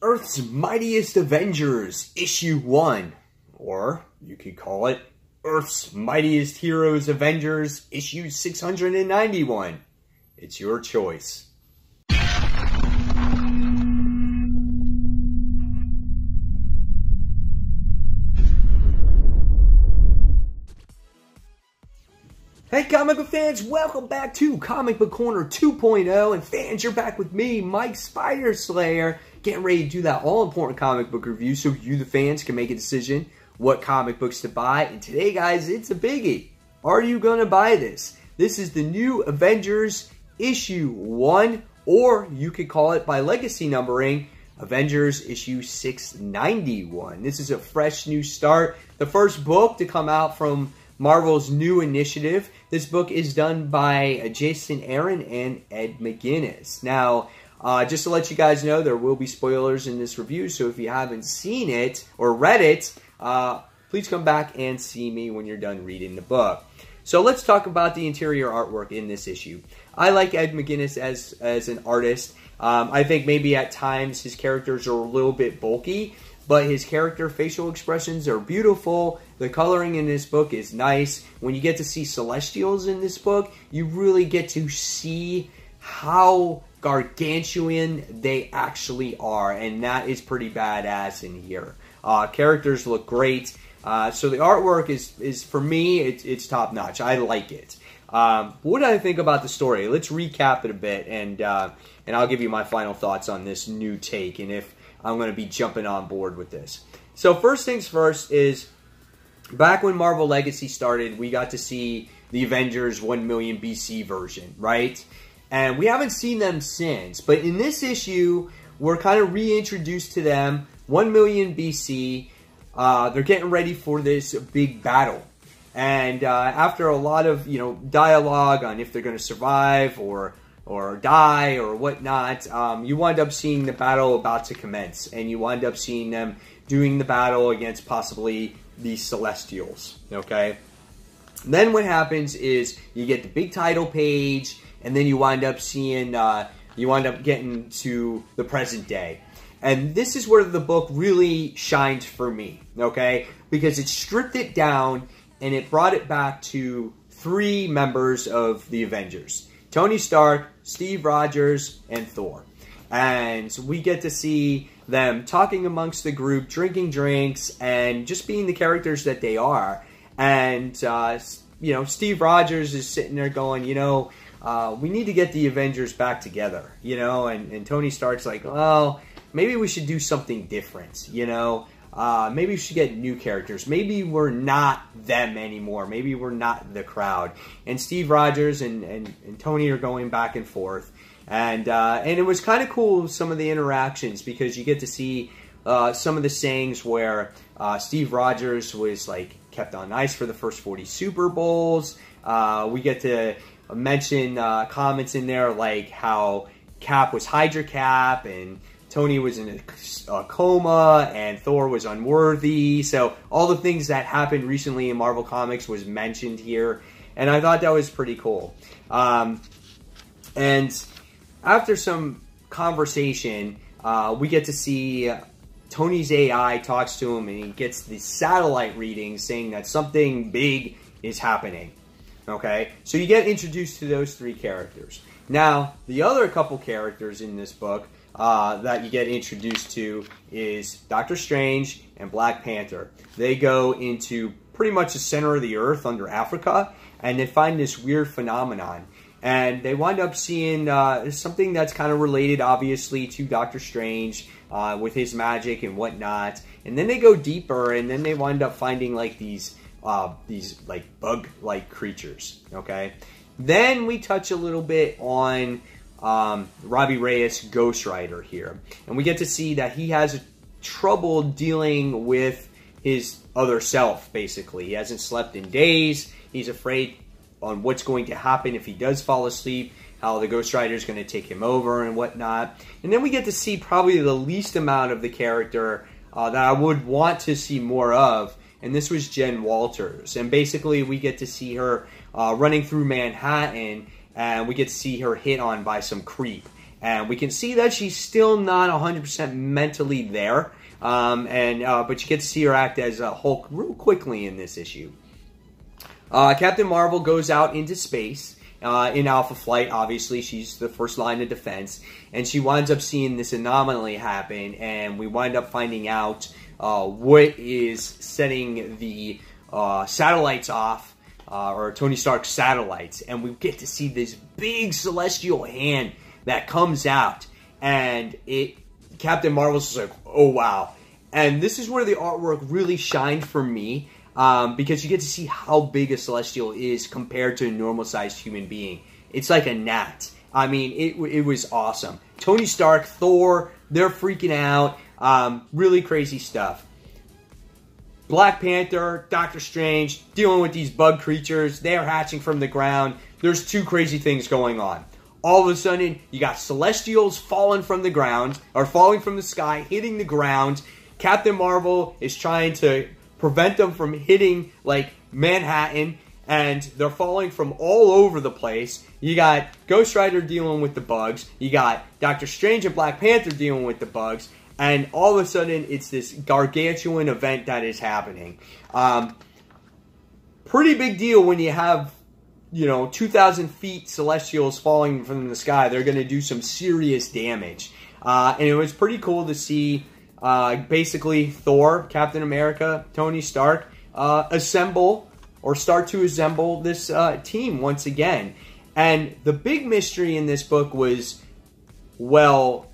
Earth's Mightiest Avengers, Issue 1. Or you could call it Earth's Mightiest Heroes Avengers, Issue 691. It's your choice. Hey comic book fans, welcome back to Comic Book Corner 2.0, and fans, you're back with me, Mike Spider Slayer, getting ready to do that all-important comic book review so you, the fans, can make a decision what comic books to buy. And today, guys, it's a biggie. Are you going to buy this? This is the new Avengers Issue 1, or you could call it by legacy numbering, Avengers Issue 691. This is a fresh new start, the first book to come out from Marvel's new initiative. This book is done by Jason Aaron and Ed McGuinness. Now, just to let you guys know, there will be spoilers in this review, so if you haven't seen it or read it, please come back and see me when you're done reading the book. So let's talk about the interior artwork in this issue. I like Ed McGuinness as an artist. I think maybe at times his characters are a little bit bulky, but his character facial expressions are beautiful. The coloring in this book is nice. When you get to see Celestials in this book, you really get to see how gargantuan they actually are, and that is pretty badass in here. Characters look great. So the artwork is for me, it's top notch. I like it. What do I think about the story? Let's recap it a bit, and I'll give you my final thoughts on this new take, and if I'm going to be jumping on board with this. So first things first is, back when Marvel Legacy started, we got to see the Avengers 1 million BC version, right? And we haven't seen them since. But in this issue, we're kind of reintroduced to them, 1 million BC. They're getting ready for this big battle. And after a lot of, dialogue on if they're going to survive or die or whatnot, you wind up seeing the battle about to commence, and you wind up seeing them doing the battle against possibly the Celestials, okay? And then what happens is you get the big title page, and then you wind up seeing, you wind up getting to the present day. And this is where the book really shined for me, okay? Because it stripped it down, and it brought it back to 3 members of the Avengers: Tony Stark, Steve Rogers, and Thor. And we get to see them talking amongst the group, drinking drinks, and just being the characters that they are. And, Steve Rogers is sitting there going, we need to get the Avengers back together, and Tony Stark's like, well, maybe we should do something different, maybe we should get new characters. Maybe we're not them anymore. Maybe we're not the crowd. And Steve Rogers and Tony are going back and forth. And it was kind of cool, some of the interactions, because you get to see some of the sayings where Steve Rogers was kept on ice for the first 40 Super Bowls. We get to mention comments in there like how Cap was Hydra Cap, and Tony was in a coma, and Thor was unworthy. So all the things that happened recently in Marvel Comics was mentioned here, and I thought that was pretty cool. And after some conversation, we get to see Tony's AI talks to him, and he gets the satellite readings saying that something big is happening. Okay, so you get introduced to those 3 characters. Now, the other couple characters in this book that you get introduced to is Doctor Strange and Black Panther. They go into pretty much the center of the earth under Africa, and they find this weird phenomenon. And they wind up seeing something that's kind of related, obviously, to Doctor Strange with his magic and whatnot. And then they go deeper, and then they wind up finding these bug-like creatures. Okay. Then we touch a little bit on Robbie Reyes' Ghost Rider here, and we get to see that he has trouble dealing with his other self. Basically, he hasn't slept in days. He's afraid on what's going to happen if he does fall asleep, how the Ghost Rider is going to take him over and whatnot. And then we get to see probably the least amount of the character that I would want to see more of, and this was Jen Walters. And basically we get to see her running through Manhattan, and we get to see her hit on by some creep. And we can see that she's still not 100% mentally there. But you get to see her act as a Hulk real quickly in this issue. Captain Marvel goes out into space in Alpha Flight. Obviously, she's the first line of defense. And she winds up seeing this anomaly happen. And we wind up finding out what is setting the satellites off, or Tony Stark's satellites. And we get to see this big celestial hand that comes out. And Captain Marvel's just like, oh wow. And this is where the artwork really shined for me, because you get to see how big a Celestial is compared to a normal-sized human being. It's like a gnat. I mean, it was awesome. Tony Stark, Thor, they're freaking out. Really crazy stuff. Black Panther, Doctor Strange, dealing with these bug creatures. They're hatching from the ground. There's two crazy things going on. All of a sudden, you got Celestials falling from the ground, or falling from the sky, hitting the ground. Captain Marvel is trying to prevent them from hitting, like, Manhattan, and they're falling from all over the place. You got Ghost Rider dealing with the bugs. You got Doctor Strange and Black Panther dealing with the bugs. And all of a sudden, it's this gargantuan event that is happening. Pretty big deal when you have, 2,000 feet Celestials falling from the sky. They're going to do some serious damage. And it was pretty cool to see, basically, Thor, Captain America, Tony Stark, start to assemble this team once again. And the big mystery in this book was, well,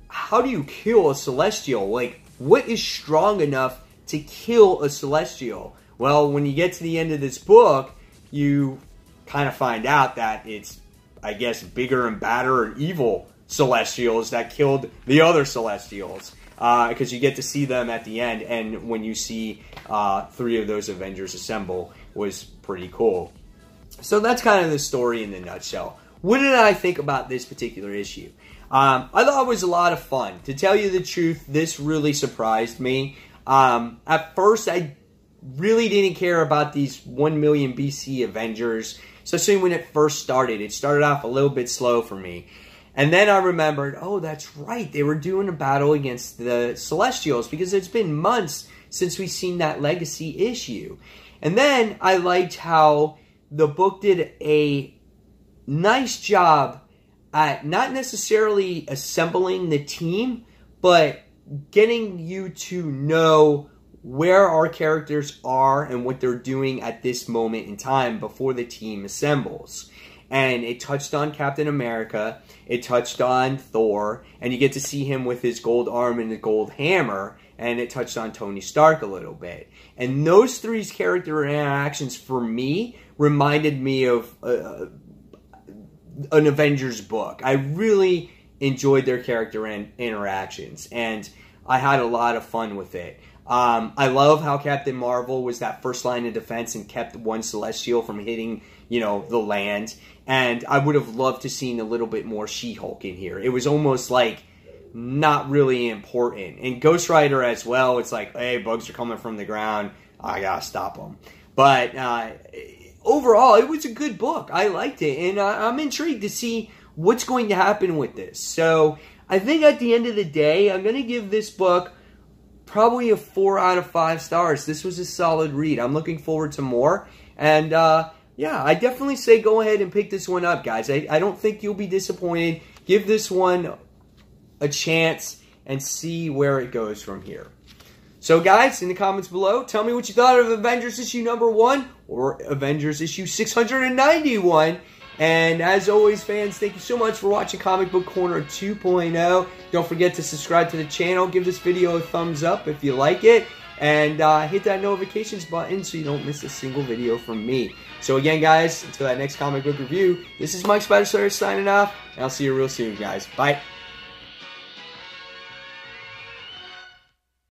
how do you kill a Celestial? Like, what is strong enough to kill a Celestial? Well, when you get to the end of this book, you kind of find out that it's, I guess, bigger and badder and evil Celestials that killed the other Celestials. Because you get to see them at the end, and when you see 3 of those Avengers assemble, was pretty cool. So that's kind of the story in a nutshell. What did I think about this particular issue? I thought it was a lot of fun. To tell you the truth, this really surprised me. At first, I really didn't care about these 1 million BC Avengers, especially when it first started. It started off a little bit slow for me. And then I remembered, oh, that's right. They were doing a battle against the Celestials, because it's been months since we've seen that Legacy issue. And then I liked how the book did a nice job at not necessarily assembling the team, but getting you to know where our characters are and what they're doing at this moment in time before the team assembles. And it touched on Captain America, it touched on Thor, and you get to see him with his gold arm and the gold hammer, and it touched on Tony Stark a little bit. And those 3's character interactions, for me, reminded me of an Avengers book. I really enjoyed their character interactions, and I had a lot of fun with it. I love how Captain Marvel was that first line of defense and kept one Celestial from hitting, the land. And I would have loved to seen a little bit more She-Hulk in here. It was almost like not really important. And Ghost Rider as well, it's like, hey, bugs are coming from the ground. I gotta stop them. But overall, it was a good book. I liked it. And I'm intrigued to see what's going to happen with this. So I think at the end of the day, I'm going to give this book probably a 4 out of 5 stars. This was a solid read. I'm looking forward to more. And yeah, I definitely say go ahead and pick this one up, guys. I don't think you'll be disappointed. Give this one a chance and see where it goes from here. So, guys, in the comments below, tell me what you thought of Avengers issue number 1 or Avengers issue 691. And as always, fans, thank you so much for watching Comic Book Corner 2.0. Don't forget to subscribe to the channel. Give this video a thumbs up if you like it. And hit that notifications button so you don't miss a single video from me. So again, guys, until that next comic book review, this is Mike Spider Slayer signing off. And I'll see you real soon, guys. Bye.